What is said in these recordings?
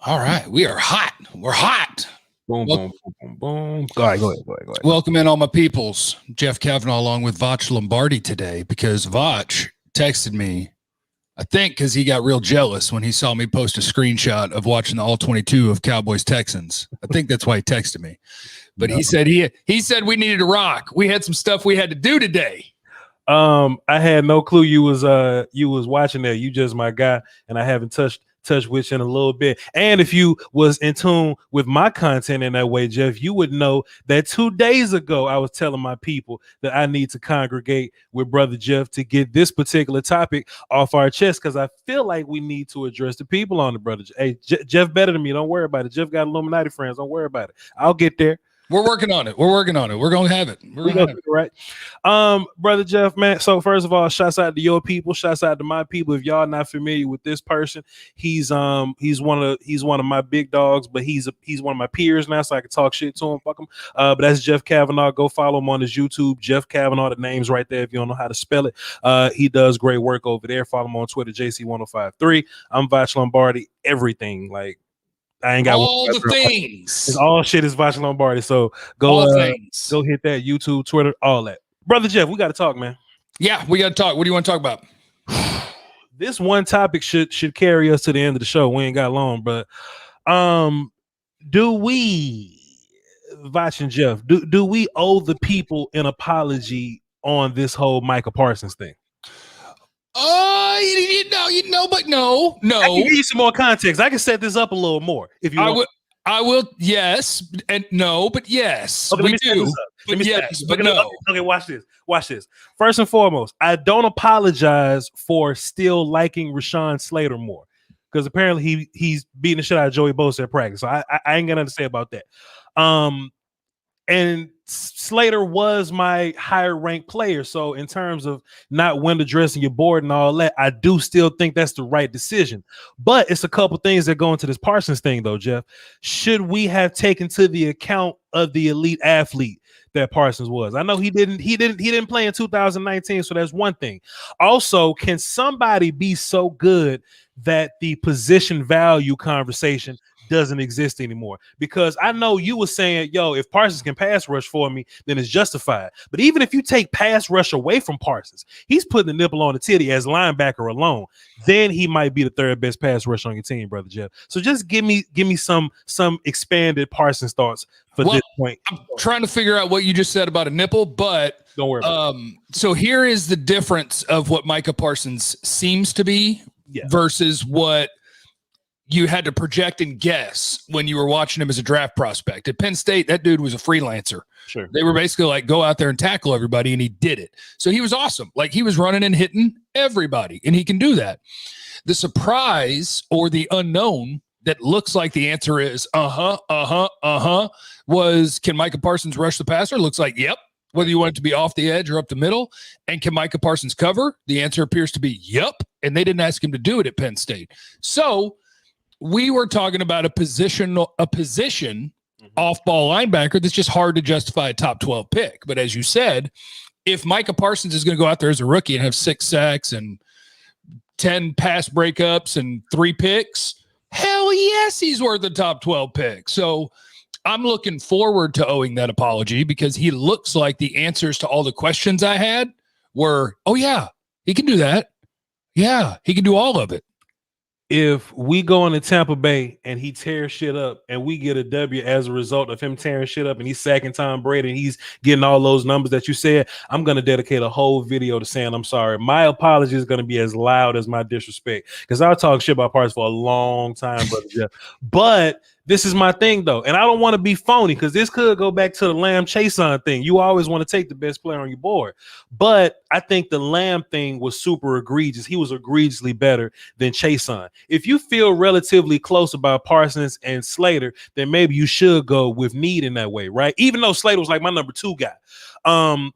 All right, we are hot. We're hot. Boom, boom, boom, boom, boom. Go ahead. Welcome in, all my peoples. Jeff Cavanaugh along with Voch Lombardi today because Voch texted me, I think because he got real jealous when he saw me post a screenshot of watching the All-22 of Cowboys Texans. I think that's why he texted me. But he said he said we needed to rock. We had some stuff we had to do today. I had no clue you was watching that. You just my guy, and I haven't touched with you in a little bit. And if you was in tune with my content in that way, Jeff, you would know that 2 days ago I was telling my people that I need to congregate with Brother Jeff to get this particular topic off our chest, because I feel like we need to address the people on the brother. Hey, Jeff better than me. Don't worry about it. Jeff got Illuminati friends. Don't worry about it. I'll get there. We're working on it. We're going to have it. We're going to have it. Right. Brother Jeff, man. So first of all, shouts out to your people. Shouts out to my people. If y'all not familiar with this person, he's one of my big dogs, but he's one of my peers now, so I can talk shit to him. Fuck him. But that's Jeff Cavanaugh. Go follow him on his YouTube. Jeff Cavanaugh. The name's right there if you don't know how to spell it. He does great work over there. Follow him on Twitter, JC1053. I'm Voch Lombardi. Everything like. I ain't got all the things. It's all shit is Voch Lombardi. So go hit that YouTube, Twitter, all that. Brother Jeff, we got to talk, man. Yeah, we got to talk. What do you want to talk about? This one topic should carry us to the end of the show. We ain't got long, but do we, Voch and Jeff, do we owe the people an apology on this whole Micah Parsons thing? But no. I can give you some more context. I can set this up a little more if you want. I will. Yes and no, but yes, okay, we do. But yes, but no. Okay, watch this. First and foremost, I don't apologize for still liking Rashawn Slater more, because apparently he's beating the shit out of Joey Bosa at practice. So I ain't got nothing to say about that. And Slater was my higher ranked player. So in terms of not window dressing your board and all that, I do still think that's the right decision. But it's a couple things that go into this Parsons thing, though, Jeff. Should we have taken to the account of the elite athlete that Parsons was? I know he didn't play in 2019, so that's one thing. Also, can somebody be so good that the position value conversation doesn't exist anymore? Because I know you were saying, yo, if Parsons can pass rush for me, then it's justified. But even if you take pass rush away from Parsons, he's putting the nipple on the titty as linebacker alone. Then he might be the third best pass rush on your team, Brother Jeff. So just give me some expanded Parsons thoughts for this point. I'm trying to figure out what you just said about a nipple, but don't worry about it. So here is the difference of what Micah Parsons seems to be versus what you had to project and guess when you were watching him as a draft prospect. At Penn State, that dude was a freelancer. Sure. They were basically like, go out there and tackle everybody, and he did it. So he was awesome. Like, he was running and hitting everybody, and he can do that. The surprise or the unknown that looks like the answer is was, can Micah Parsons rush the passer? Looks like, yep. Whether you want it to be off the edge or up the middle. And can Micah Parsons cover? The answer appears to be yep. And they didn't ask him to do it at Penn State. So we were talking about a position off-ball linebacker that's just hard to justify a top 12 pick. But as you said, if Micah Parsons is going to go out there as a rookie and have 6 sacks and 10 pass breakups and 3 picks, hell yes, he's worth a top 12 pick. So I'm looking forward to owing that apology, because he looks like the answers to all the questions I had were, oh, yeah, he can do that. Yeah, he can do all of it. If we go into Tampa Bay and he tears shit up and we get a W as a result of him tearing shit up and he's sacking Tom Brady and he's getting all those numbers that you said, I'm going to dedicate a whole video to saying I'm sorry. My apology is going to be as loud as my disrespect, because I'll talk shit about Parsons for a long time, Brother Jeff. But this is my thing, though, and I don't want to be phony, because this could go back to the Lamb Chason thing. You always want to take the best player on your board. But I think the Lamb thing was super egregious. He was egregiously better than Chason. If you feel relatively close about Parsons and Slater, then maybe you should go with Need in that way, right? Even though Slater was like my number 2 guy.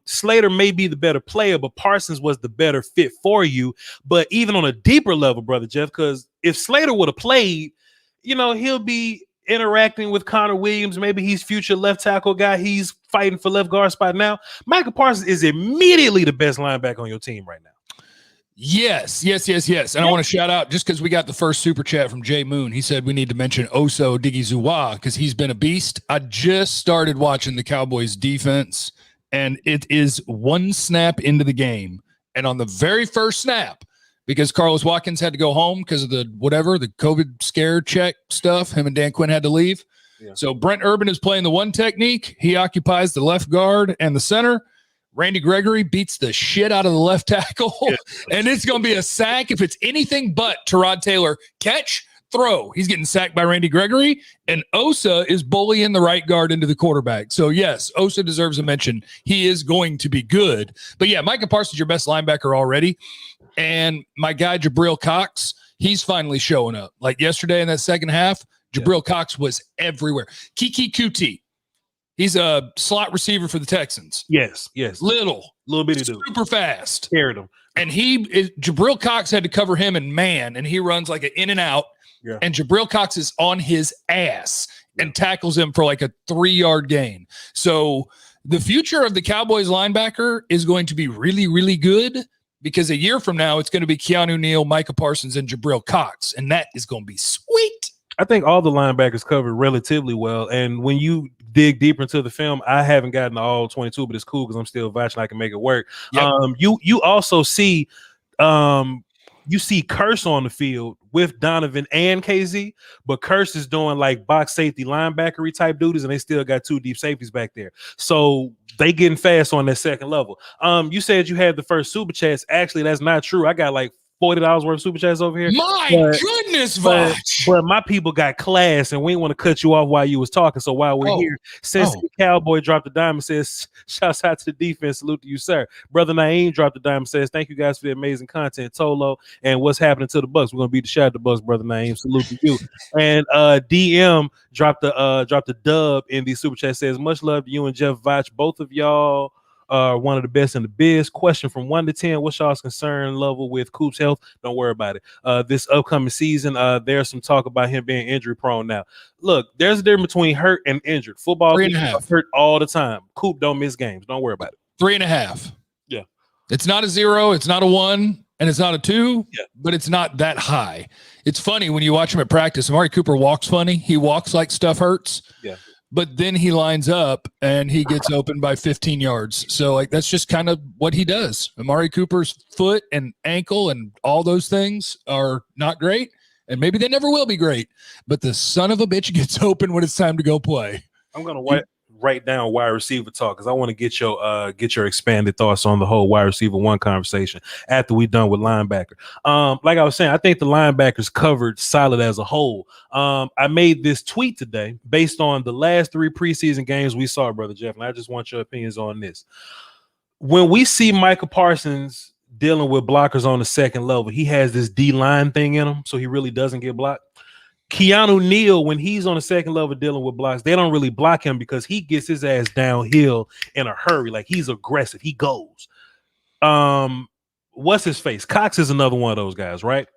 Slater may be the better player, but Parsons was the better fit for you. But even on a deeper level, Brother Jeff, because if Slater would have played, he'll be interacting with Connor Williams. Maybe he's future left tackle guy. He's fighting for left guard spot now. Micah Parsons is immediately the best linebacker on your team right now. Yes. And I want to shout out, just because we got the first super chat from Jay Moon. He said we need to mention Oso Odighizuwa because he's been a beast. I just started watching the Cowboys defense, and it is one snap into the game. And on the very first snap, because Carlos Watkins had to go home because of the COVID scare check stuff, him and Dan Quinn had to leave. Yeah. So Brent Urban is playing the one technique. He occupies the left guard and the center. Randy Gregory beats the shit out of the left tackle, and it's going to be a sack if it's anything but Tyrod Taylor catch, throw. He's getting sacked by Randy Gregory, and Osa is bullying the right guard into the quarterback. So, yes, Osa deserves a mention. He is going to be good. But, yeah, Micah Parsons, your best linebacker already, and my guy Jabril Cox, he's finally showing up. Like yesterday in that second half, Jabril Cox was everywhere. Kiki Kuti. He's a slot receiver for the Texans. Yes. Little bitty dude. Super fast. Carried him. And Jabril Cox had to cover him in man, and he runs like an in and out. Yeah. And Jabril Cox is on his ass and tackles him for like a 3-yard gain. So the future of the Cowboys linebacker is going to be really, really good, because a year from now, it's going to be Keanu Neal, Micah Parsons, and Jabril Cox. And that is going to be sweet. I think all the linebackers covered relatively well. And when you dig deeper into the film, I haven't gotten to all 22, but it's cool because I'm still watching. I can make it work. Yep. You also see Curse on the field with Donovan and KZ, but Curse is doing like box safety linebackery type duties, and they still got 2 deep safeties back there. So they getting fast on that second level. You said you had the first super chats. Actually, that's not true. I got like $40 worth of super chats over here. My goodness, but my people got class, and we didn't want to cut you off while you was talking. So while we're here, since the Cowboy dropped the dime, says, shouts out to the defense, salute to you, sir. Brother Naeem dropped the dime, says, thank you guys for the amazing content, Tolo, and what's happening to the Bucks. We're gonna beat the shot at the Bucks, brother Naeem. Salute to you. And DM dropped the dub in the super chat, says, much love to you and Jeff Voch. Both of y'all are one of the best in the biz. Question from 1 to 10: what's y'all's concern level with Coop's health? Don't worry about it. This upcoming season, there's some talk about him being injury prone now. Look, there's a difference between hurt and injured. Football hurt all the time. Coop don't miss games. Don't worry about it. 3.5. Yeah. It's not a 0, it's not a 1, and it's not a 2, but it's not that high. It's funny when you watch him at practice. Amari Cooper walks funny. He walks like stuff hurts. Yeah. But then he lines up and he gets open by 15 yards. So like that's just kind of what he does. Amari Cooper's foot and ankle and all those things are not great, and maybe they never will be great. But the son of a bitch gets open when it's time to go play. I'm gonna write down wide receiver talk because I want to get your expanded thoughts on the whole wide receiver 1 conversation after we're done with linebacker. Like I was saying, I think the linebackers covered solid as a whole. I made this tweet today based on the last 3 preseason games we saw, brother Jeff, and I just want your opinions on this. When we see Micah Parsons dealing with blockers on the second level, he has this D-line thing in him, so he really doesn't get blocked. Keanu Neal, when he's on the second level dealing with blocks, they don't really block him because he gets his ass downhill in a hurry. Like, he's aggressive. He goes. What's his face? Cox is another one of those guys, right?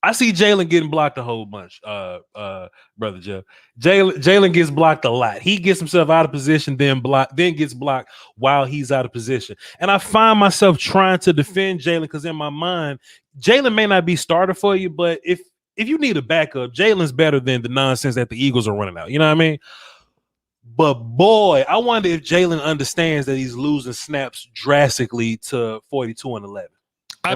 I see Jalen getting blocked a whole bunch, brother Jeff. Jalen gets blocked a lot. He gets himself out of position, then gets blocked while he's out of position. And I find myself trying to defend Jalen because in my mind, Jalen may not be starter for you, but if you need a backup, Jalen's better than the nonsense that the Eagles are running out. You know what I mean? But boy, I wonder if Jalen understands that he's losing snaps drastically to 42-11. I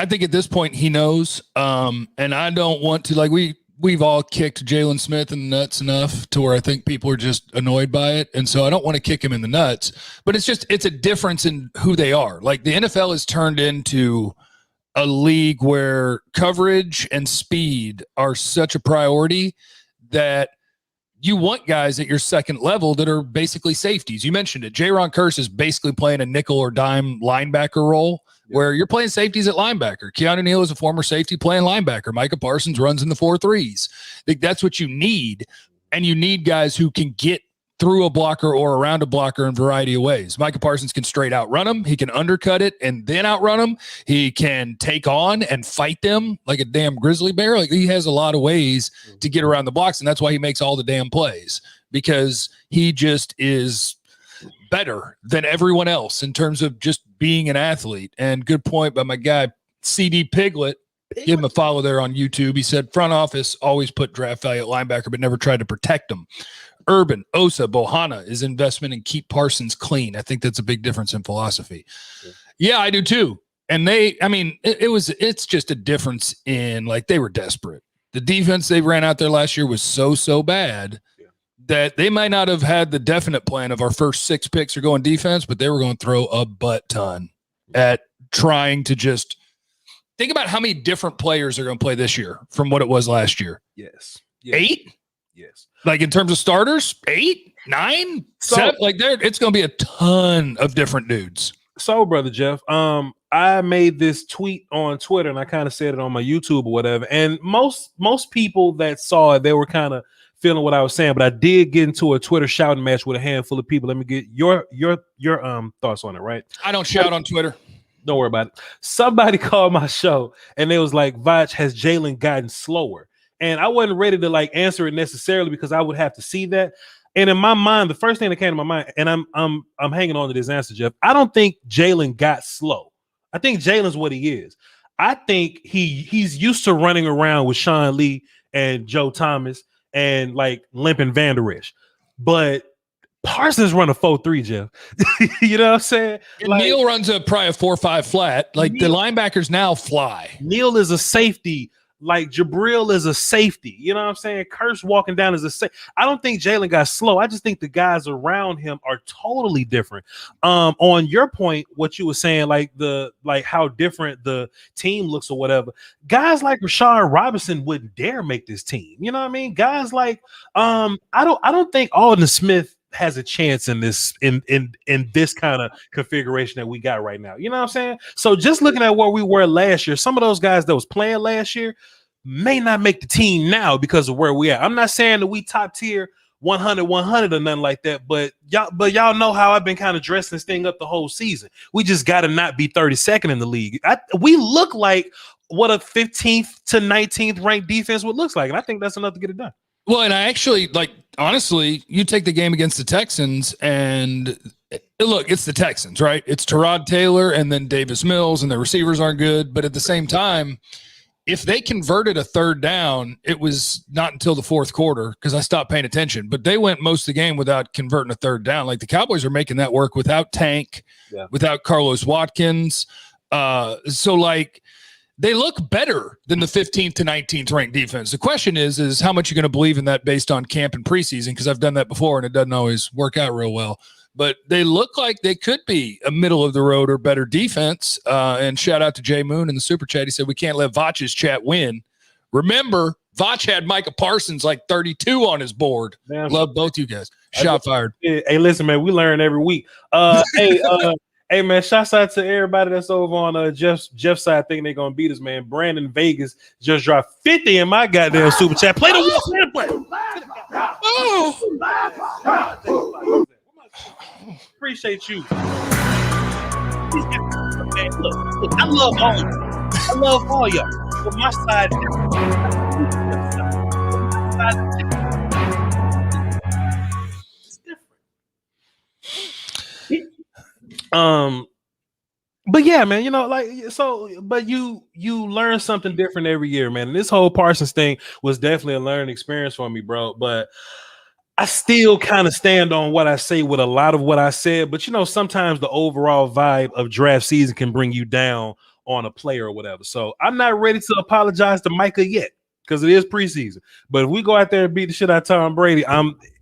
think at this point he knows. And I don't want to, like, we've all kicked Jalen Smith in the nuts enough to where I think people are just annoyed by it. And so I don't want to kick him in the nuts, but it's a difference in who they are. Like, the NFL has turned into a league where coverage and speed are such a priority that you want guys at your second level that are basically safeties. You mentioned it. Jaron Curse is basically playing a nickel or dime linebacker role where you're playing safeties at linebacker. Keanu Neal is a former safety playing linebacker. Micah Parsons runs in the 4-3s. I think that's what you need. And you need guys who can get through a blocker or around a blocker in a variety of ways. Micah Parsons can straight outrun him. He can undercut it and then outrun him. He can take on and fight them like a damn grizzly bear. Like, he has a lot of ways to get around the blocks, and that's why he makes all the damn plays, because he just is better than everyone else in terms of just being an athlete. And good point by my guy, CD Piglet. Give him a follow there on YouTube. He said front office always put draft value at linebacker, but never tried to protect them. Urban, Osa, Bohanna is investment and keep Parsons clean. I think that's a big difference in philosophy. Yeah, I do too. And it's just a difference in, like, they were desperate. The defense they ran out there last year was so bad that they might not have had the definite plan of our first 6 picks are going defense, but they were going to throw a butt ton at trying to just think about how many different players are going to play this year from what it was last year. Yes. 8? Yes. Like in terms of starters, 8, 9, 7, like it's going to be a ton of different dudes. So, brother Jeff, I made this tweet on Twitter and I kind of said it on my YouTube or whatever. And most people that saw it, they were kind of feeling what I was saying, but I did get into a Twitter shouting match with a handful of people. Let me get your thoughts on it, right? I don't shout on Twitter. Don't worry about it. Somebody called my show and they was like, Voch, has Jalen gotten slower? And I wasn't ready to like answer it necessarily because I would have to see that. And in my mind, the first thing that came to my mind, and I'm hanging on to this answer, Jeff. I don't think Jalen got slow. I think Jalen's what he is. I think he's used to running around with Sean Lee and Joe Thomas and like limping Van Der Esch. But Parsons run a 4.3, Jeff. You know what I'm saying? Like, Neil runs probably a 4.5 flat. Like the linebackers now fly. Neil is a safety. Like Jabril is a safety. You know what I'm saying? Curse walking down is a safety. I don't think Jalen got slow. I just think the guys around him are totally different. On your point, what you were saying, like how different the team looks or whatever. Guys like Rashard Robinson wouldn't dare make this team. You know what I mean? Guys like I don't think Alden Smith has a chance in this in this kind of configuration that we got right now. You know what I'm saying? So just looking at where we were last year, some of those guys that was playing last year may not make the team now because of where we at. I'm not saying that we top tier 100 or nothing like that, but y'all know how I've been kind of dressing this thing up the whole season. We just got to not be 32nd in the league. We look like what a 15th to 19th ranked defense would look like, and I think that's enough to get it done. Well, and I actually, like, honestly, you take the game against the Texans and look, it's the Texans, right? It's Tyrod Taylor and then Davis Mills, and the receivers aren't good. But at the same time, if they converted a third down, it was not until the fourth quarter because I stopped paying attention. But they went most of the game without converting a third down. Like the Cowboys are making that work without Tank, without Carlos Watkins. So, like, they look better than the 15th to 19th ranked defense. The question is how much you're going to believe in that based on camp and preseason, because I've done that before and it doesn't always work out real well. But they look like they could be a middle of the road or better defense. And shout out to Jay Moon in the super chat. He said, we can't let Voch's chat win. Remember, Voch had Micah Parsons like 32 on his board. Damn. Love both you guys. Shot fired. Hey, listen, man, we learn every week. Hey, man, shouts out to everybody that's over on Jeff's side thinking they're going to beat us, man. Brandon Vegas just dropped 50 in my goddamn super chat. Play the wheel. Oh. Appreciate you. Look, I love all of you. I love all y'all. But my side it's different. But yeah, man, you know, like, so, but you learn something different every year, man. And this whole Parsons thing was definitely a learning experience for me, bro. But I still kind of stand on what I say with a lot of what I said. But, you know, sometimes the overall vibe of draft season can bring you down on a player or whatever. So I'm not ready to apologize to Micah yet because it is preseason. But if we go out there and beat the shit out of Tom Brady,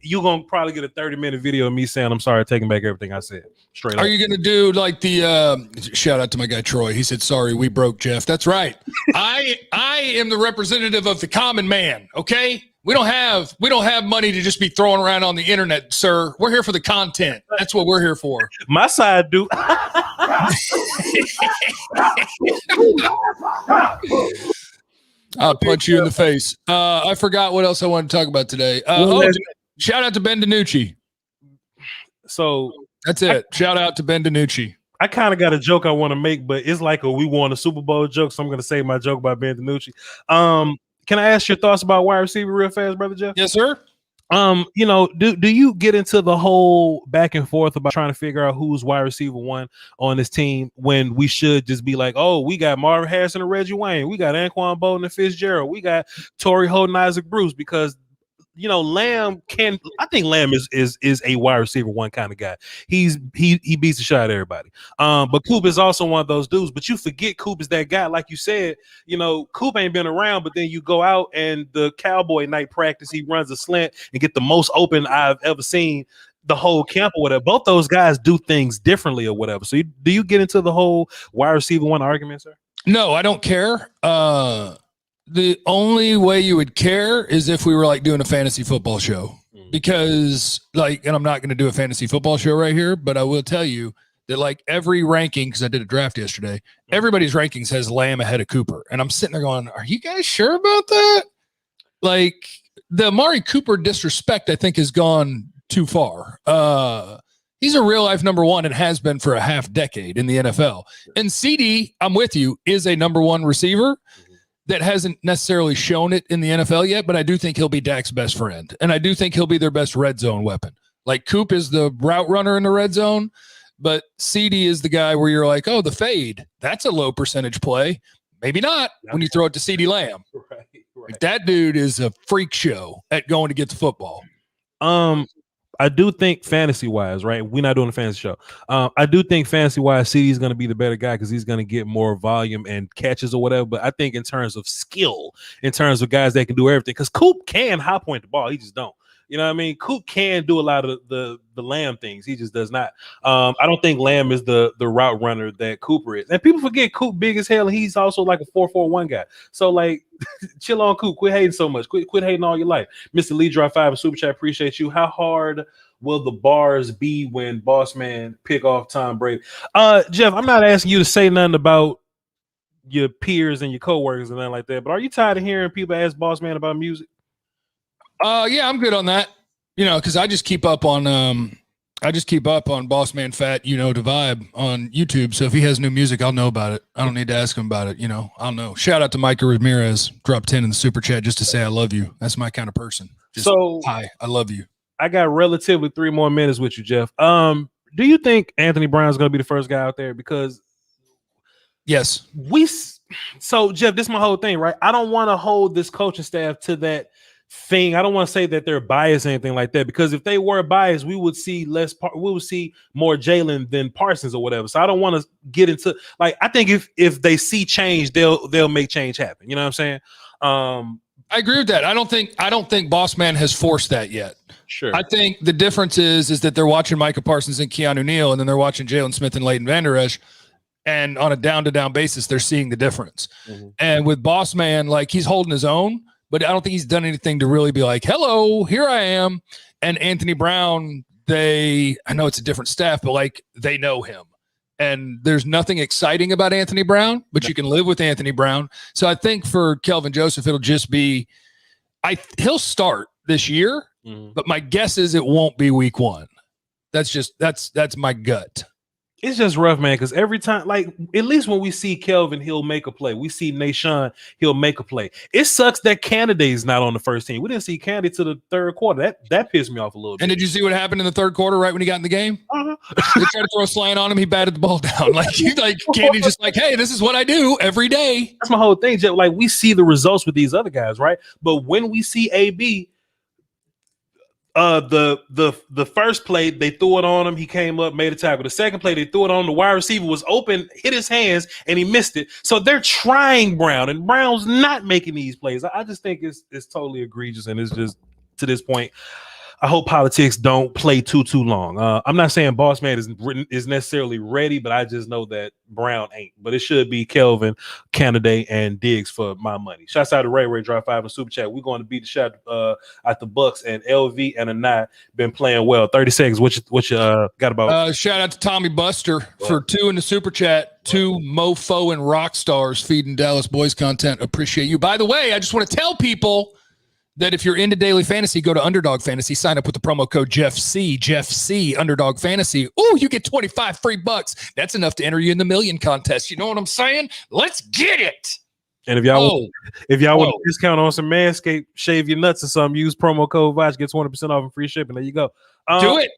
you're going to probably get a 30-minute video of me saying, I'm sorry, taking back everything I said. Straight up. Are you going to do like the shout out to my guy Troy? He said, sorry, we broke Jeff. That's right. I am the representative of the common man, okay? We don't have money to just be throwing around on the internet, sir. We're here for the content. That's what we're here for. My side do. I'll punch you in the face. I forgot what else I wanted to talk about today. Shout out to Ben DiNucci. So that's it. Shout out to Ben DiNucci. I kind of got a joke I want to make, but it's like we won a Super Bowl joke, so I'm going to say my joke about Ben DiNucci. Can I ask your thoughts about wide receiver real fast, Brother Jeff? Yes, sir. Do you get into the whole back and forth about trying to figure out who's wide receiver one on this team when we should just be like, oh, we got Marvin Harrison and Reggie Wayne, we got Anquan Bolden and Fitzgerald, we got Torrey Holt, Isaac Bruce, because Lamb I think Lamb is a wide receiver one kind of guy. He beats the shot out of everybody. But Coop is also one of those dudes. But you forget Coop is that guy, like you said. Coop ain't been around, but then you go out and the Cowboy night practice, he runs a slant and get the most open I've ever seen the whole camp or whatever. Both those guys do things differently or whatever. So do you get into the whole wide receiver one argument, sir? No, I don't care. The only way you would care is if we were like doing a fantasy football show, because and I'm not going to do a fantasy football show right here, but I will tell you that like every ranking, because I did a draft yesterday, everybody's rankings has Lamb ahead of Cooper. And I'm sitting there going, are you guys sure about that? Like the Amari Cooper disrespect, I think, has gone too far. He's a real life number one and has been for a half decade in the NFL. And CD, I'm with you, is a number one receiver that hasn't necessarily shown it in the NFL yet, but I do think he'll be Dak's best friend. And I do think he'll be their best red zone weapon. Like Coop is the route runner in the red zone, but CD is the guy where you're like, oh, the fade, that's a low percentage play. Maybe not when you throw it to CD Lamb. Right. Like, that dude is a freak show at going to get the football. I do think fantasy-wise, right? We're not doing a fantasy show. I do think fantasy-wise, CD is going to be the better guy because he's going to get more volume and catches or whatever. But I think in terms of skill, in terms of guys that can do everything, because Coop can high point the ball, he just don't. You know what I mean? Coop can do a lot of the Lamb things. He just does not. I don't think Lamb is the route runner that Cooper is. And people forget Coop big as hell, and he's also like a 4.41 guy. So, like, chill on Coop. Quit hating so much. Quit hating all your life. Mr. Lee Drop 5 and Super Chat, appreciate you. How hard will the bars be when Boss Man pick off Tom Brady? Jeff, I'm not asking you to say nothing about your peers and your coworkers and nothing like that, but are you tired of hearing people ask Boss Man about music? Yeah, I'm good on that. Because I just keep up on Boss Man Fat, the vibe on YouTube. So if he has new music, I'll know about it. I don't need to ask him about it. I'll know. Shout out to Micah Ramirez, drop 10 in the super chat just to say I love you. That's my kind of person. Hi, I love you. I got relatively 3 more minutes with you, Jeff. Do you think Anthony Brown's going to be the first guy out there? Because yes, so Jeff, this is my whole thing, right? I don't want to hold this coaching staff to that thing. I don't want to say that they're biased or anything like that, because if they were biased, we would see more Jalen than Parsons or whatever. So I don't want to get into I think if they see change, they'll make change happen. You know what I'm saying? I agree with that. I don't think Boss Man has forced that yet. Sure. I think the difference is that they're watching Micah Parsons and Keanu Neal, and then they're watching Jalen Smith and Leighton Vander Esch, and on a down-to-down basis, they're seeing the difference. Mm-hmm. And with Boss Man, he's holding his own, but I don't think he's done anything to really be like, hello, here I am. And Anthony Brown, I know it's a different staff, but they know him. And there's nothing exciting about Anthony Brown, but you can live with Anthony Brown. So I think for Kelvin Joseph, it'll just be, he'll start this year, but my guess is it won't be week 1. That's my gut. It's just rough, man, because every time, at least when we see Kelvin, he'll make a play. We see Nashawn, he'll make a play. It sucks that Canada's not on the first team. We didn't see Canada to the third quarter. That pissed me off a little bit. And did you see what happened in the third quarter right when he got in the game? Uh-huh. They tried to throw a slant on him. He batted the ball down. Candy just hey, this is what I do every day. That's my whole thing, Jeff. We see the results with these other guys, right? But when we see AB, the first play they threw it on him, he came up, made a tackle. The second play they threw it on, the wide receiver was open, hit his hands, and he missed it. So they're trying Brown, and Brown's not making these plays. I just think it's totally egregious, and it's just, to this point, I hope politics don't play too long. I'm not saying Boss Man is necessarily ready, but I just know that Brown ain't. But it should be Kelvin, Canada, and Diggs for my money. Shouts out to Ray Drive 5 and Super Chat. We're going to beat the shot at the Bucks, and LV and Anai been playing well. 30 seconds. What you got about? Shout out to Tommy Buster for 2 in the Super Chat. 2 mofo and rock stars feeding Dallas Boys content. Appreciate you. By the way, I just want to tell people that if you're into daily fantasy, go to Underdog Fantasy, sign up with the promo code Jeff C, Underdog Fantasy. Ooh, you get 25 free bucks. That's enough to enter you in the million contest. You know what I'm saying? Let's get it. And if y'all want a discount on some Manscaped, shave your nuts or something, use promo code Voch, get 20% off and free shipping. There you go. Do it.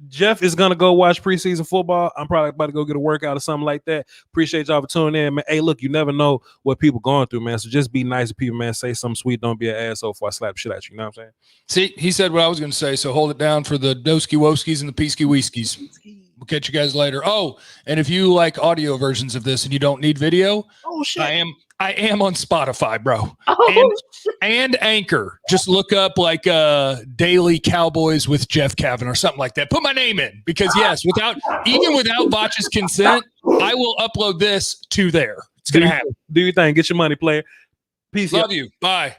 Jeff is gonna go watch preseason football. I'm probably about to go get a workout or something like that. Appreciate y'all for tuning in, man. Hey, look, you never know what people going through, man. So just be nice to people, man. Say something sweet. Don't be an asshole before I slap shit at you. You know what I'm saying? See, he said what I was going to say. So hold it down for the Doski Woskies and the Peasky Whiskies. We'll catch you guys later. Oh, and if you like audio versions of this and you don't need video, I am on Spotify, bro. And Anchor. Just look up like Daily Cowboys with Jeff Cavanaugh or something like that. Put my name in because yes, without Voch's consent, I will upload this to there. It's gonna happen. Do your thing. Get your money, player. Peace. Love you. Bye.